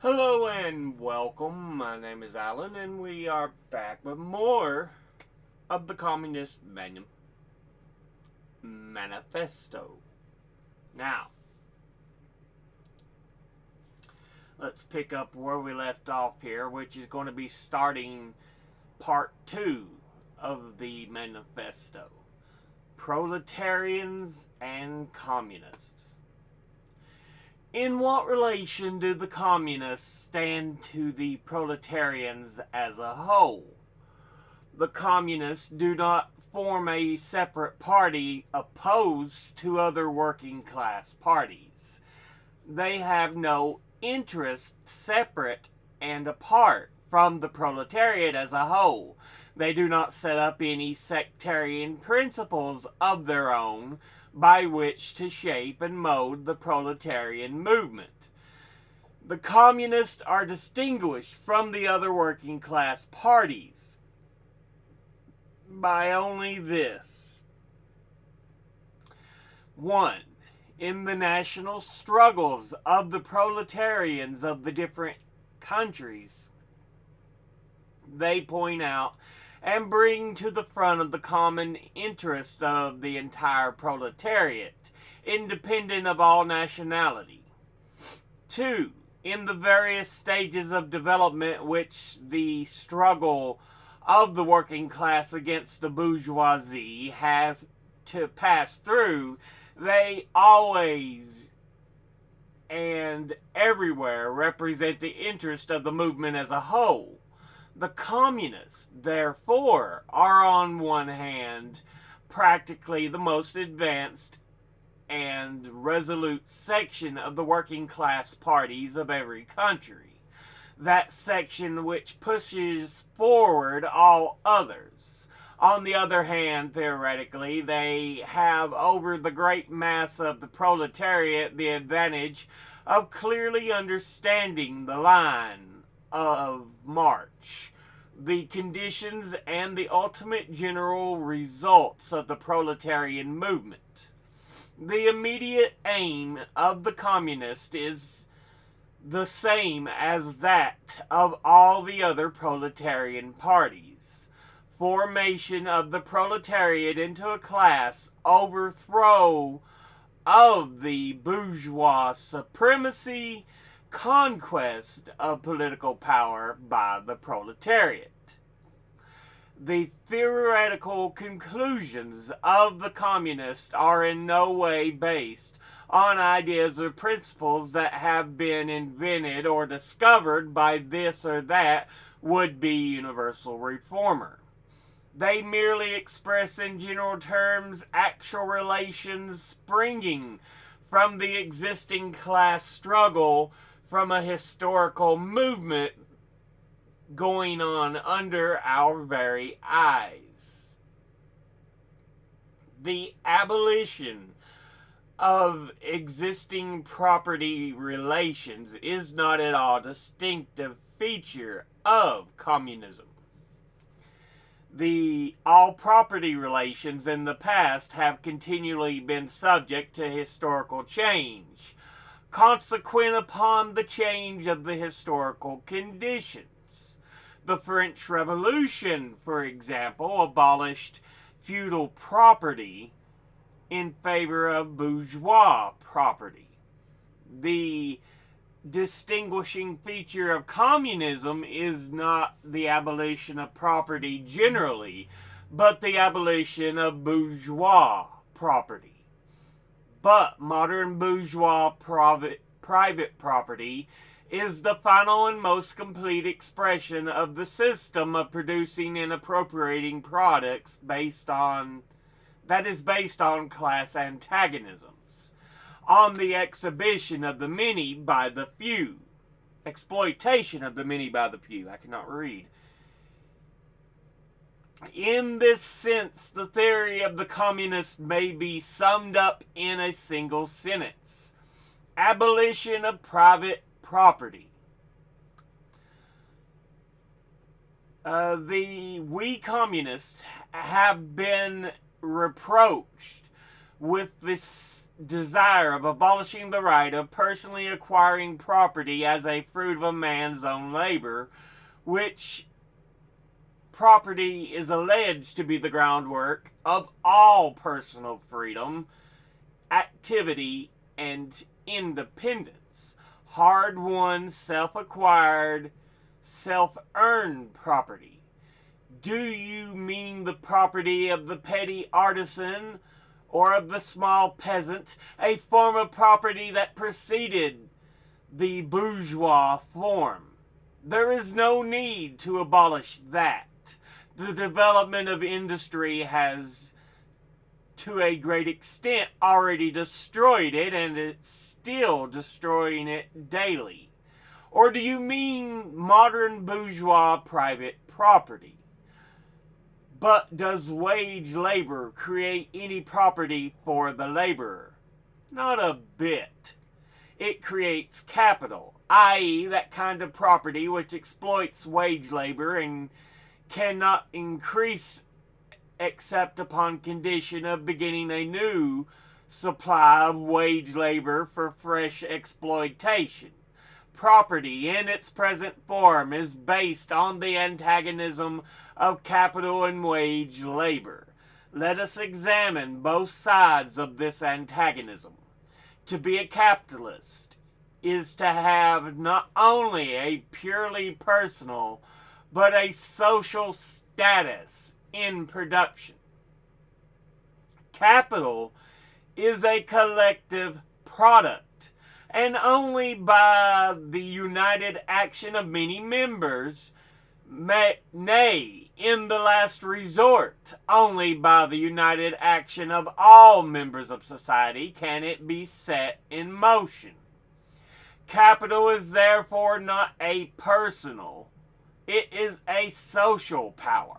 Hello and welcome. My name is Alan, and we are back with more of the Communist Manifesto. Now, let's pick up where we left off here, which is going to be starting part 2 of the Manifesto: Proletarians and Communists. In what relation do the communists stand to the proletarians as a whole? The communists do not form a separate party opposed to other working class parties. They have no interest separate and apart from the proletariat as a whole. They do not set up any sectarian principles of their own by which to shape and mold the proletarian movement. The communists are distinguished from the other working class parties by only this: 1. In the national struggles of the proletarians of the different countries, they point out and bring to the front of the common interest of the entire proletariat, independent of all nationality. 2. In the various stages of development which the struggle of the working class against the bourgeoisie has to pass through, they always and everywhere represent the interest of the movement as a whole. The communists, therefore, are on one hand practically the most advanced and resolute section of the working class parties of every country, that section which pushes forward all others. On the other hand, theoretically, they have over the great mass of the proletariat the advantage of clearly understanding the line of march, the conditions, and the ultimate general results of the proletarian movement. The immediate aim of the communist is the same as that of all the other proletarian parties: formation of the proletariat into a class, overthrow of the bourgeois supremacy, conquest of political power by the proletariat. The theoretical conclusions of the communists are in no way based on ideas or principles that have been invented or discovered by this or that would-be universal reformer. They merely express in general terms actual relations springing from the existing class struggle, from a historical movement going on under our very eyes. The abolition of existing property relations is not at all a distinctive feature of communism. All property relations in the past have continually been subject to historical change, consequent upon the change of the historical conditions. The French Revolution, for example, abolished feudal property in favor of bourgeois property. The distinguishing feature of communism is not the abolition of property generally, but the abolition of bourgeois property. But modern bourgeois private property is the final and most complete expression of the system of producing and appropriating products based on class antagonisms, on the exhibition of the many by the few, exploitation of the many by the few. I cannot read. In this sense, the theory of the communists may be summed up in a single sentence: abolition of private property. We communists have been reproached with this desire of abolishing the right of personally acquiring property as a fruit of a man's own labor, which property is alleged to be the groundwork of all personal freedom, activity, and independence. Hard-won, self-acquired, self-earned property. Do you mean the property of the petty artisan or of the small peasant, a form of property that preceded the bourgeois form? There is no need to abolish that. The development of industry has, to a great extent, already destroyed it, and it's still destroying it daily. Or do you mean modern bourgeois private property? But does wage labor create any property for the laborer? Not a bit. It creates capital, i.e., that kind of property which exploits wage labor and cannot increase except upon condition of beginning a new supply of wage labor for fresh exploitation. Property in its present form is based on the antagonism of capital and wage labor. Let us examine both sides of this antagonism. To be a capitalist is to have not only a purely personal, but a social status in production. Capital is a collective product, and only by the united action of many members, nay, in the last resort, only by the united action of all members of society can it be set in motion. Capital is therefore not a personal, it is a social power.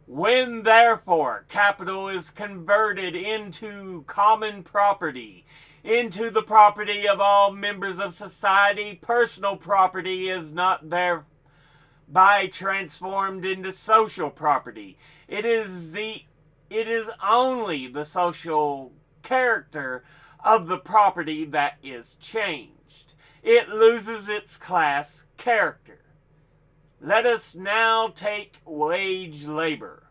When, therefore, capital is converted into common property, into the property of all members of society, personal property is not thereby transformed into social property. It is only the social character of the property that is changed. It loses its class character. Let us now take wage labor.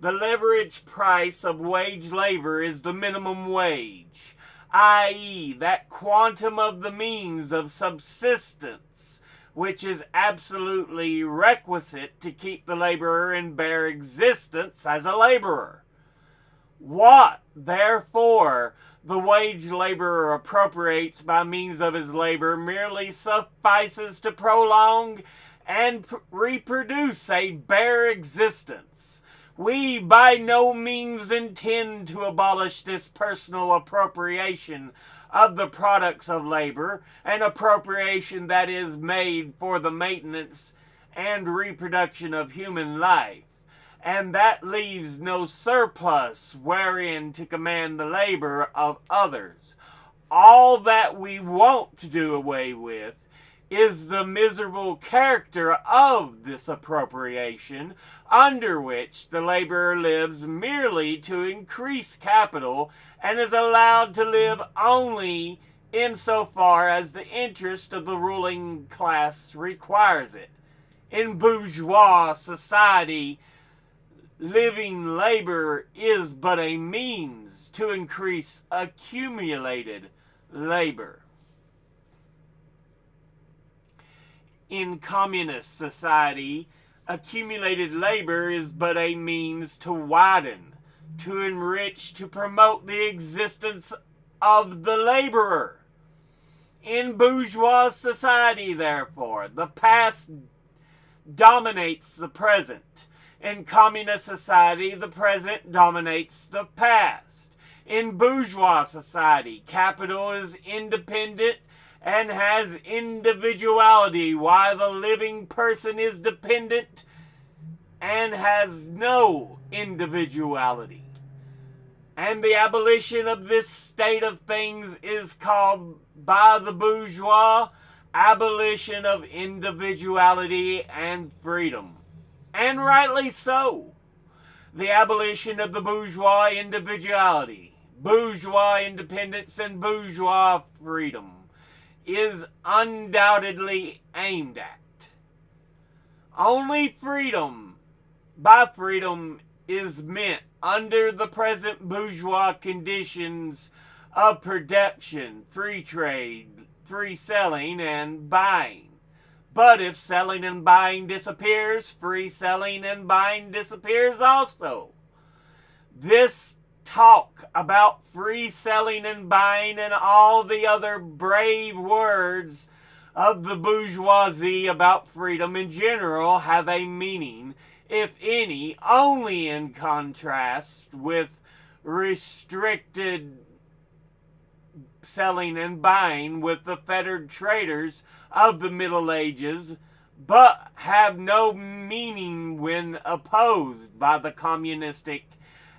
The leverage price of wage labor is the minimum wage, i.e., that quantum of the means of subsistence which is absolutely requisite to keep the laborer in bare existence as a laborer. What, therefore, the wage laborer appropriates by means of his labor merely suffices to prolong and reproduce a bare existence. We by no means intend to abolish this personal appropriation of the products of labor, an appropriation that is made for the maintenance and reproduction of human life, and that leaves no surplus wherein to command the labor of others. All that we want to do away with is the miserable character of this appropriation, under which the laborer lives merely to increase capital and is allowed to live only insofar as the interest of the ruling class requires it. In bourgeois society, living labor is but a means to increase accumulated labor. In communist society, accumulated labor is but a means to widen, to enrich, to promote the existence of the laborer. In bourgeois society, therefore, the past dominates the present. In communist society, the present dominates the past. In bourgeois society, capital is independent and has individuality, while the living person is dependent and has no individuality. And the abolition of this state of things is called by the bourgeois abolition of individuality and freedom. And rightly so. The abolition of the bourgeois individuality, bourgeois independence and bourgeois freedom is undoubtedly aimed at. Only freedom, by freedom, is meant under the present bourgeois conditions of production, free trade, free selling, and buying. But if selling and buying disappears, free selling and buying disappears also. This talk about free selling and buying and all the other brave words of the bourgeoisie about freedom in general have a meaning, if any, only in contrast with restricted selling and buying with the fettered traders of the Middle Ages, but have no meaning when opposed by the communistic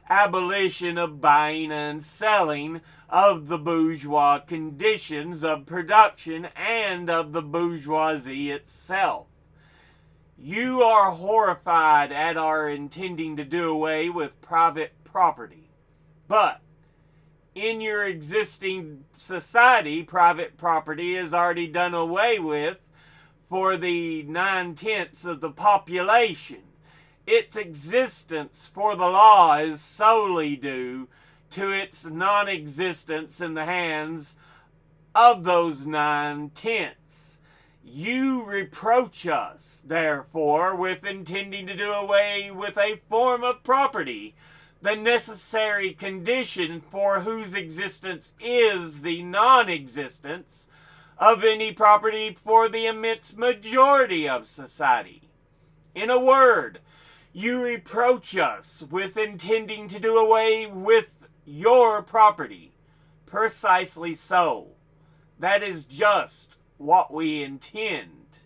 abolition of buying and selling, of the bourgeois conditions of production, and of the bourgeoisie itself. You are horrified at our intending to do away with private property. But in your existing society, private property is already done away with for the 9/10 of the population. Its existence for the law is solely due to its non-existence in the hands of those 9/10. You reproach us, therefore, with intending to do away with a form of property, the necessary condition for whose existence is the non-existence of any property for the immense majority of society. In a word, you reproach us with intending to do away with your property. Precisely so. That is just what we intend.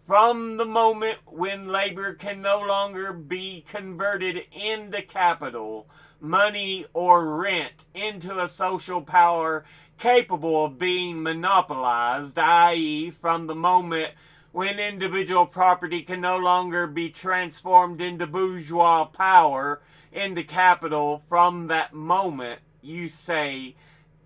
From the moment when labor can no longer be converted into capital, money, or rent into a social power capable of being monopolized, i.e., from the moment when individual property can no longer be transformed into bourgeois power, into capital, from that moment, you say,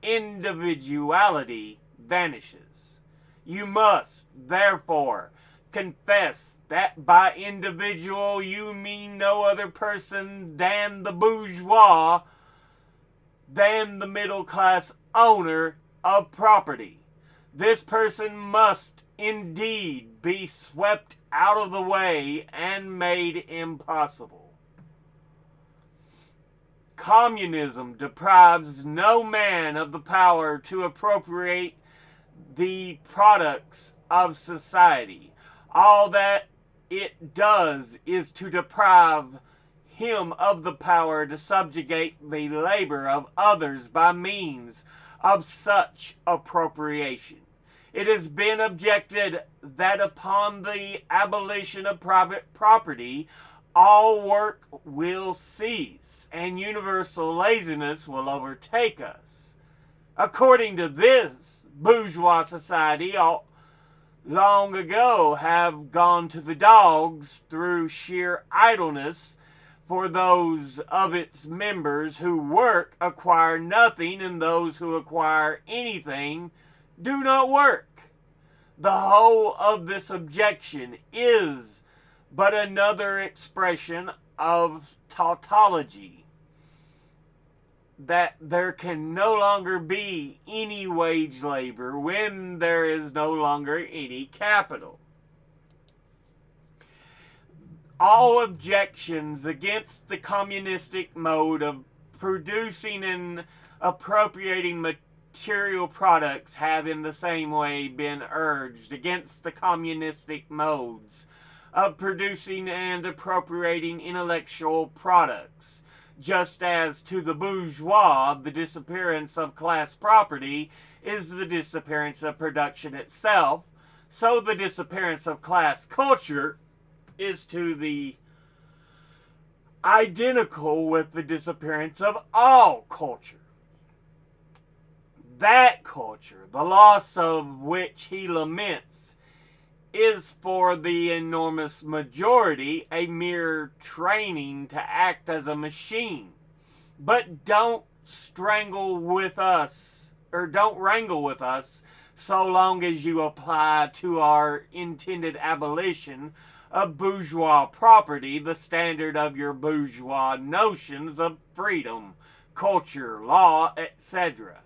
individuality vanishes. You must, therefore, confess that by individual you mean no other person than the bourgeois, than the middle class owner of property. This person must indeed be swept out of the way and made impossible. Communism deprives no man of the power to appropriate the products of society. All that it does is to deprive him of the power to subjugate the labor of others by means of such appropriation. It has been objected that upon the abolition of private property, all work will cease and universal laziness will overtake us. According to this, bourgeois society long ago have gone to the dogs through sheer idleness, for those of its members who work acquire nothing, and those who acquire anything do not work. The whole of this objection is but another expression of tautology, that there can no longer be any wage labor when there is no longer any capital. All objections against the communistic mode of producing and appropriating material products have in the same way been urged against the communistic modes of producing and appropriating intellectual products. Just as to the bourgeois, the disappearance of class property is the disappearance of production itself, so the disappearance of class culture is to the identical with the disappearance of all culture. That culture, the loss of which he laments, is for the enormous majority a mere training to act as a machine. But don't strangle with us, or don't wrangle with us, so long as you apply to our intended abolition of bourgeois property the standard of your bourgeois notions of freedom, culture, law, etc.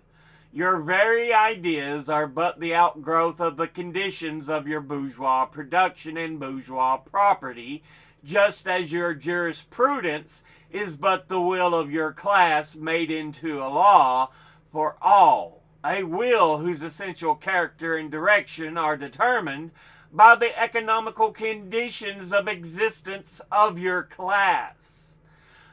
Your very ideas are but the outgrowth of the conditions of your bourgeois production and bourgeois property, just as your jurisprudence is but the will of your class made into a law for all, a will whose essential character and direction are determined by the economical conditions of existence of your class.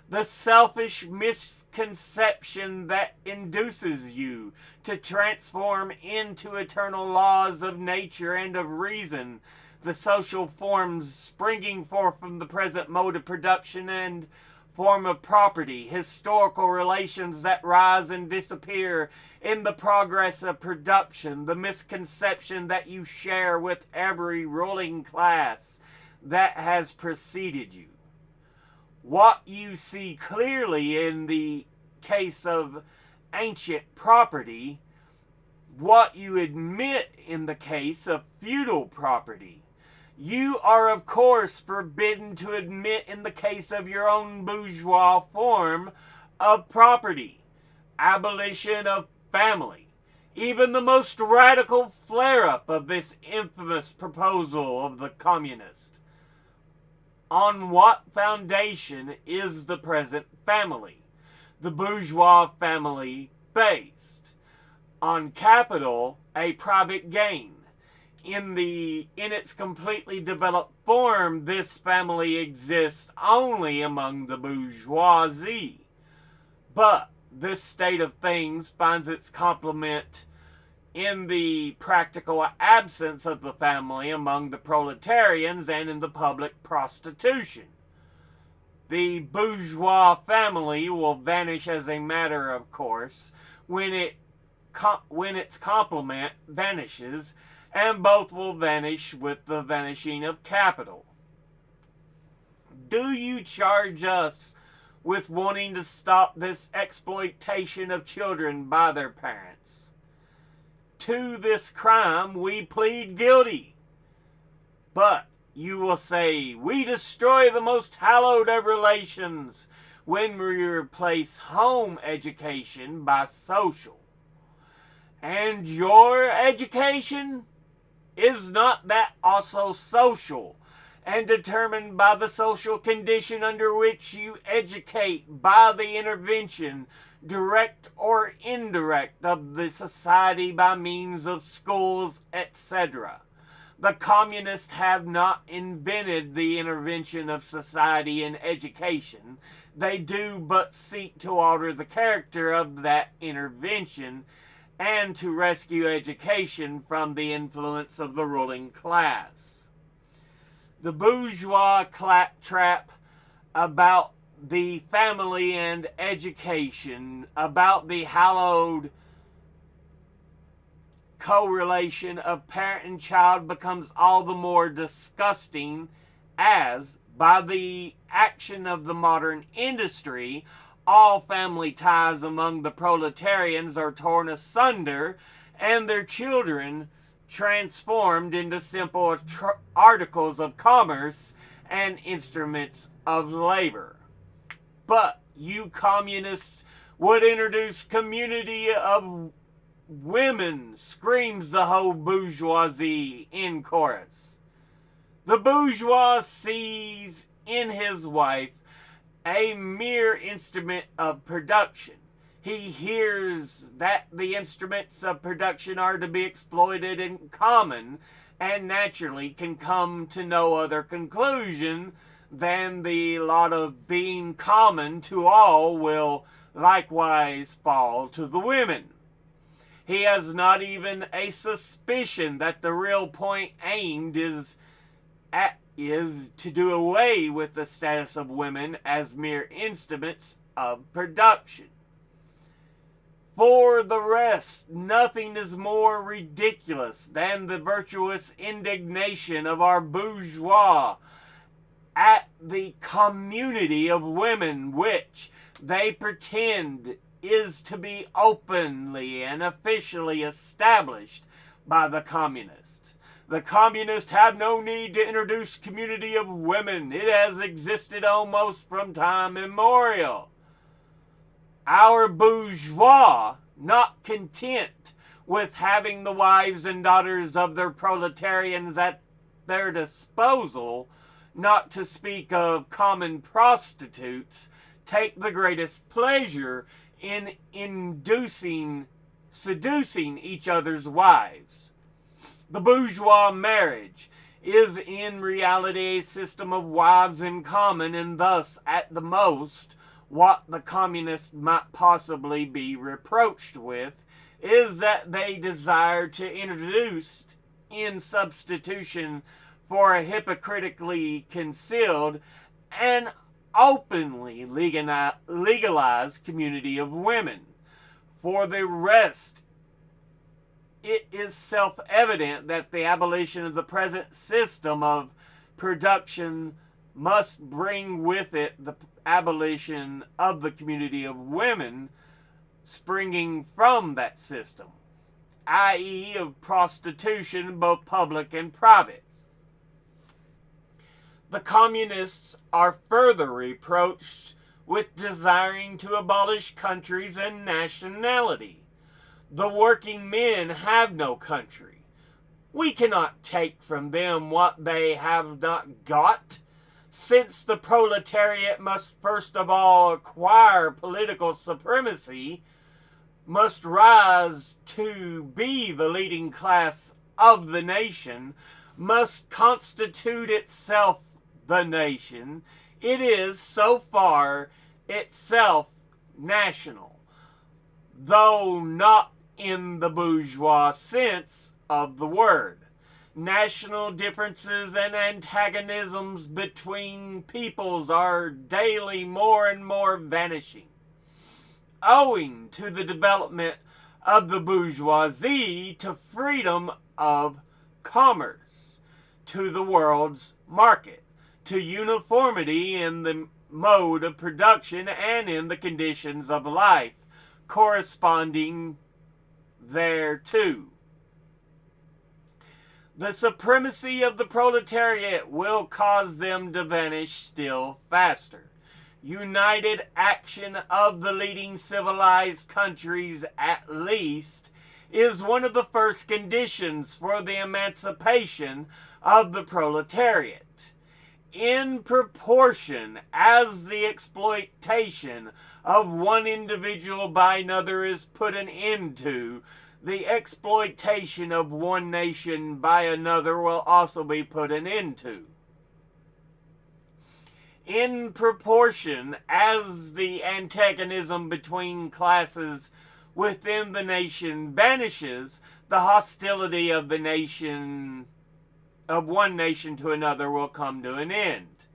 The selfish misconception that induces you to transform into eternal laws of nature and of reason the social forms springing forth from the present mode of production and form of property, historical relations that rise and disappear in the progress of production, the misconception that you share with every ruling class that has preceded you. What you see clearly in the case of ancient property, what you admit in the case of feudal property, you are of course forbidden to admit in the case of your own bourgeois form of property, abolition of family, even the most radical flare-up of this infamous proposal of the communist. On what foundation is the present family, the bourgeois family, based? On capital, a private gain. In its completely developed form, this family exists only among the bourgeoisie. But this state of things finds its complement in the practical absence of the family among the proletarians and in the public prostitution. The bourgeois family will vanish as a matter of course when its complement vanishes, and both will vanish with the vanishing of capital. Do you charge us with wanting to stop this exploitation of children by their parents? To this crime we plead guilty. But you will say, we destroy the most hallowed of relations when we replace home education by social. And your education? Is not that also social, and determined by the social condition under which you educate by the intervention, direct or indirect, of the society by means of schools, etc.? The communists have not invented the intervention of society in education. They do but seek to alter the character of that intervention and to rescue education from the influence of the ruling class. The bourgeois claptrap about the family and education, about the hallowed correlation of parent and child, becomes all the more disgusting as, by the action of the modern industry, all family ties among the proletarians are torn asunder and their children transformed into simple articles of commerce and instruments of labor. But you communists would introduce community of women, screams the whole bourgeoisie in chorus. The bourgeois sees in his wife a mere instrument of production. He hears that the instruments of production are to be exploited in common, and naturally can come to no other conclusion than the lot of being common to all will likewise fall to the women. He has not even a suspicion that the real point aimed is to do away with the status of women as mere instruments of production. For the rest, nothing is more ridiculous than the virtuous indignation of our bourgeois at the community of women which they pretend is to be openly and officially established by the communists. The communists have no need to introduce community of women. It has existed almost from time immemorial. Our bourgeois, not content with having the wives and daughters of their proletarians at their disposal, not to speak of common prostitutes, take the greatest pleasure in seducing each other's wives. The bourgeois marriage is in reality a system of wives in common, and thus, at the most, what the communists might possibly be reproached with is that they desire to introduce, in substitution for a hypocritically concealed and openly legalized community of women. For the rest, it is self-evident that the abolition of the present system of production must bring with it the abolition of the community of women springing from that system, i.e. of prostitution, both public and private. The communists are further reproached with desiring to abolish countries and nationality. The working men have no country. We cannot take from them what they have not got, since the proletariat must first of all acquire political supremacy, must rise to be the leading class of the nation, must constitute itself the nation. It is, so far, itself national, though not in the bourgeois sense of the word. National differences and antagonisms between peoples are daily more and more vanishing, owing to the development of the bourgeoisie to freedom of commerce, to the world's market, to uniformity in the mode of production and in the conditions of life corresponding thereto. The supremacy of the proletariat will cause them to vanish still faster. United action of the leading civilized countries, at least, is one of the first conditions for the emancipation of the proletariat. In proportion as the exploitation of one individual by another is put an end to, the exploitation of one nation by another will also be put an end to. In proportion as the antagonism between classes within the nation vanishes, the hostility of the nation, of one nation to another, will come to an end.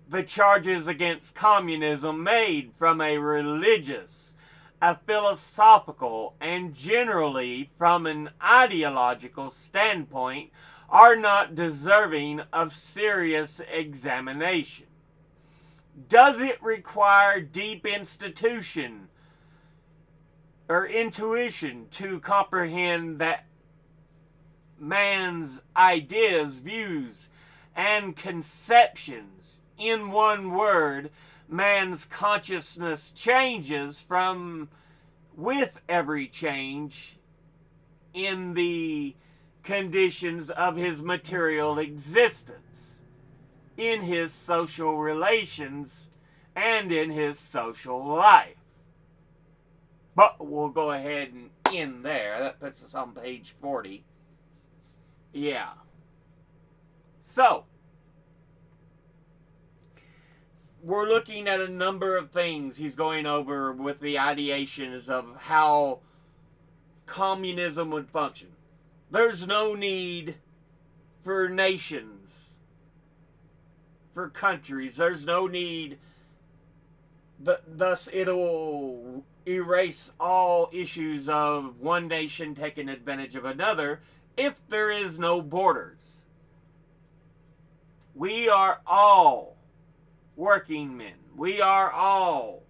The charges against communism made from a religious, a philosophical, and generally from an ideological standpoint are not deserving of serious examination. Does it require deep intuition to comprehend that man's ideas, views, and conceptions, in one word, man's consciousness changes with every change in the conditions of his material existence, in his social relations, and in his social life. But we'll go ahead and end there. That puts us on page 40. Yeah. So, we're looking at a number of things he's going over with the ideations of how communism would function. There's no need for nations, for countries. There's no need, thus it'll erase all issues of one nation taking advantage of another if there is no borders. We are all working men. We are all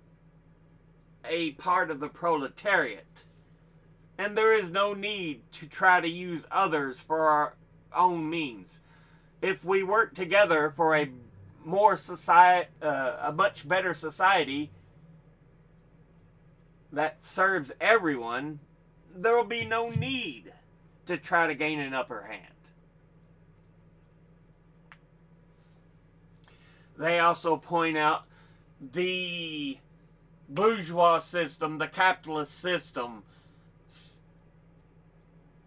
a part of the proletariat. And there is no need to try to use others for our own means. If we work together for a much better society that serves everyone, there will be no need to try to gain an upper hand. They also point out the bourgeois system, the capitalist system,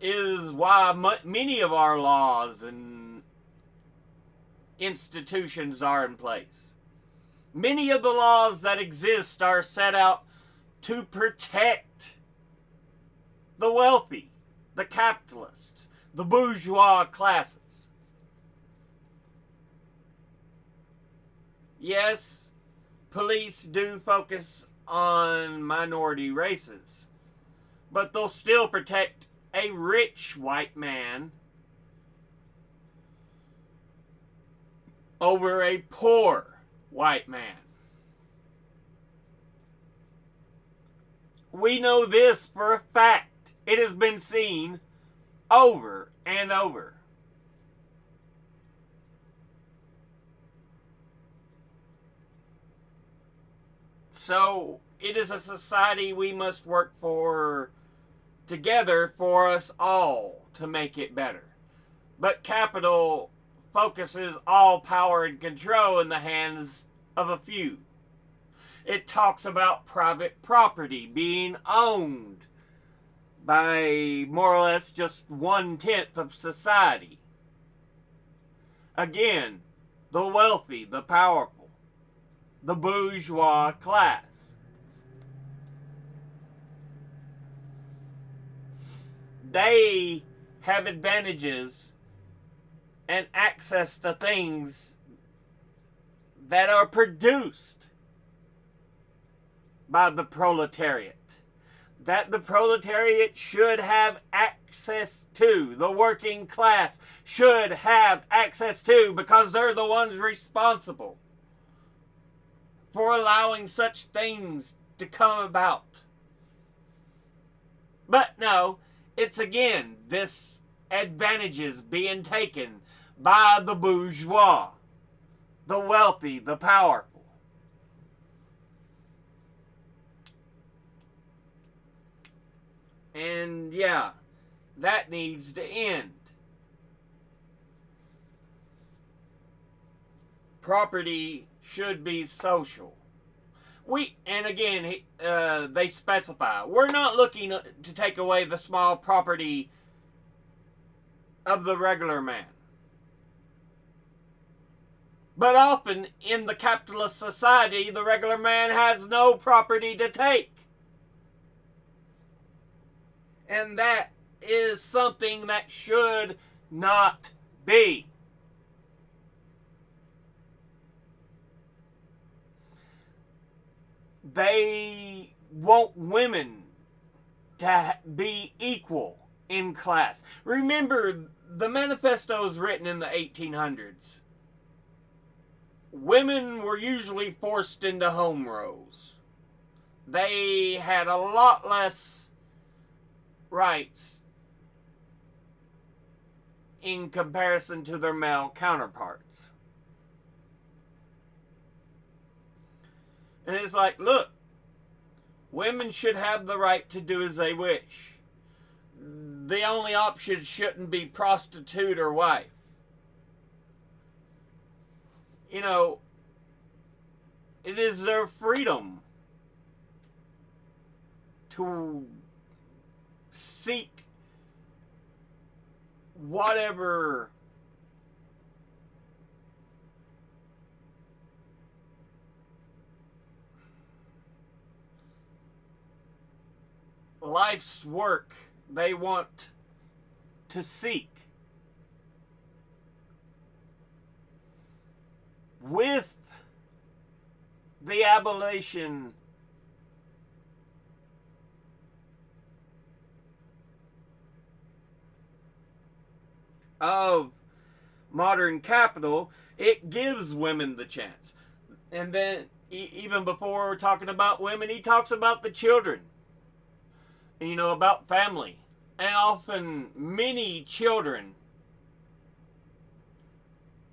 is why many of our laws and institutions are in place. Many of the laws that exist are set out to protect the wealthy, the capitalists, the bourgeois classes. Yes, police do focus on minority races, but they'll still protect a rich white man over a poor white man. We know this for a fact. It has been seen over and over. So it is a society we must work for together for us all to make it better. But capital focuses all power and control in the hands of a few. It talks about private property being owned by more or less just 1/10 of society. Again, the wealthy, the powerful, the bourgeois class. They have advantages and access to things that are produced by the proletariat, that the proletariat should have access to, the working class should have access to, because they're the ones responsible for allowing such things to come about. But no, it's again this advantages being taken by the bourgeois, the wealthy, the powerful. And yeah, that needs to end. Property should be social. And again, they specify, we're not looking to take away the small property of the regular man. But often in the capitalist society, the regular man has no property to take. And that is something that should not be. They want women to be equal in class. Remember, the Manifesto was written in the 1800s. Women were usually forced into home roles. They had a lot less rights in comparison to their male counterparts. And it's like, look, women should have the right to do as they wish. The only option shouldn't be prostitute or wife. You know, it is their freedom to seek whatever life's work they want to seek. With the abolition of modern capital, it gives women the chance. And then, even before we're talking about women, he talks about the children, about family. And often many children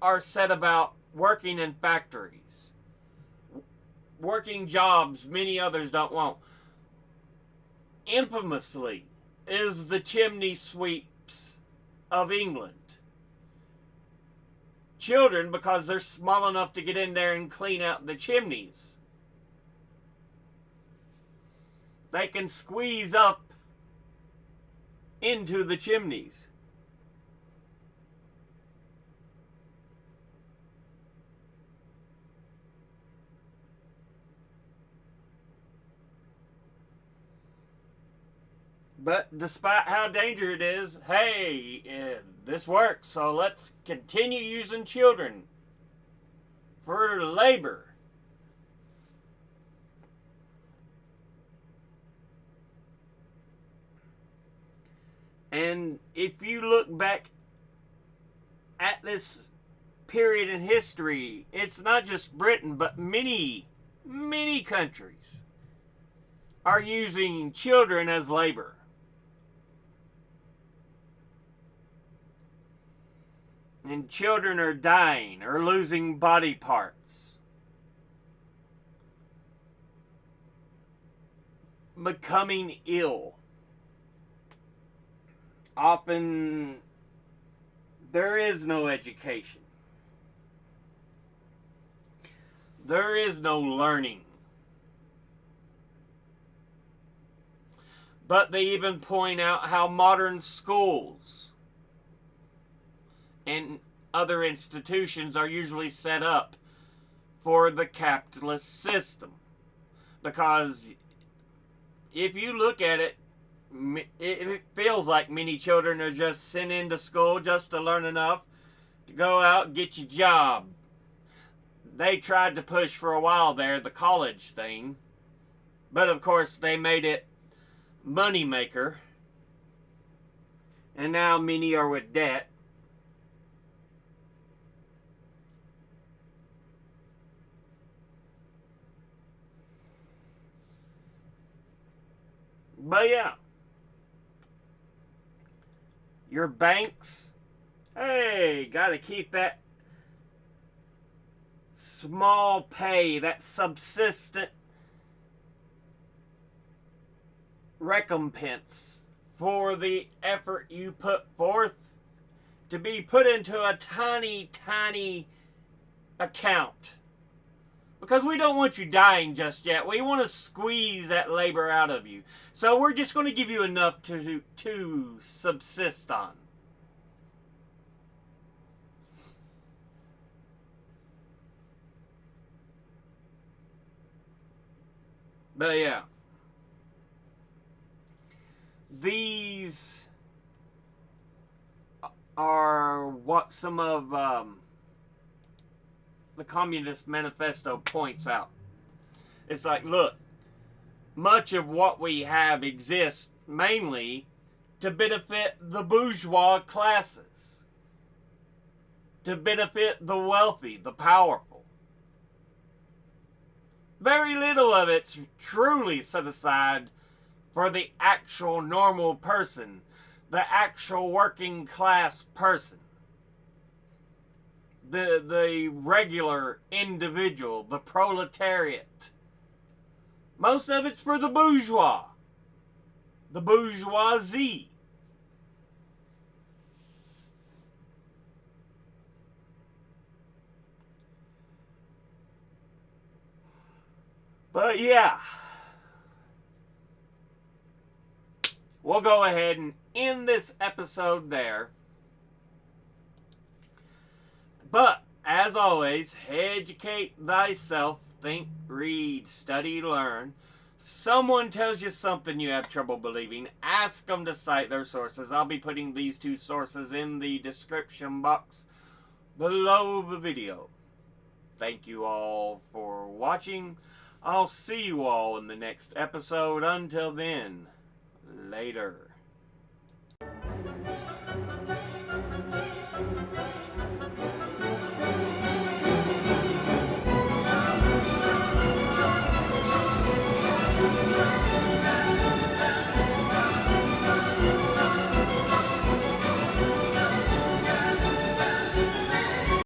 are set about working in factories, working jobs many others don't want. Infamously is the chimney sweeps of England. Children, because they're small enough to get in there and clean out the chimneys, they can squeeze up into the chimneys. But despite how dangerous it is, hey, this works, so let's continue using children for labor. And if you look back at this period in history, it's not just Britain, but many, many countries are using children as labor. And children are dying or losing body parts, becoming ill. Often there is no education. There is no learning. But they even point out how modern schools and other institutions are usually set up for the capitalist system. Because if you look at it, it feels like many children are just sent into school just to learn enough to go out and get your job. They tried to push for a while there the college thing, but of course they made it money maker, and now many are with debt. But yeah, your banks, hey, gotta keep that small pay, that subsistent recompense for the effort you put forth to be put into a tiny, tiny account. Because we don't want you dying just yet. We want to squeeze that labor out of you. So we're just going to give you enough to subsist on. But yeah. These are what some of the Communist Manifesto points out. It's like, look, much of what we have exists mainly to benefit the bourgeois classes, to benefit the wealthy, the powerful. Very little of it's truly set aside for the actual normal person, the actual working class person. The regular individual, the proletariat. Most of it's for the bourgeois, the bourgeoisie. But yeah, we'll go ahead and end this episode there. But, as always, educate thyself, think, read, study, learn. Someone tells you something you have trouble believing, ask them to cite their sources. I'll be putting these two sources in the description box below the video. Thank you all for watching. I'll see you all in the next episode. Until then, later.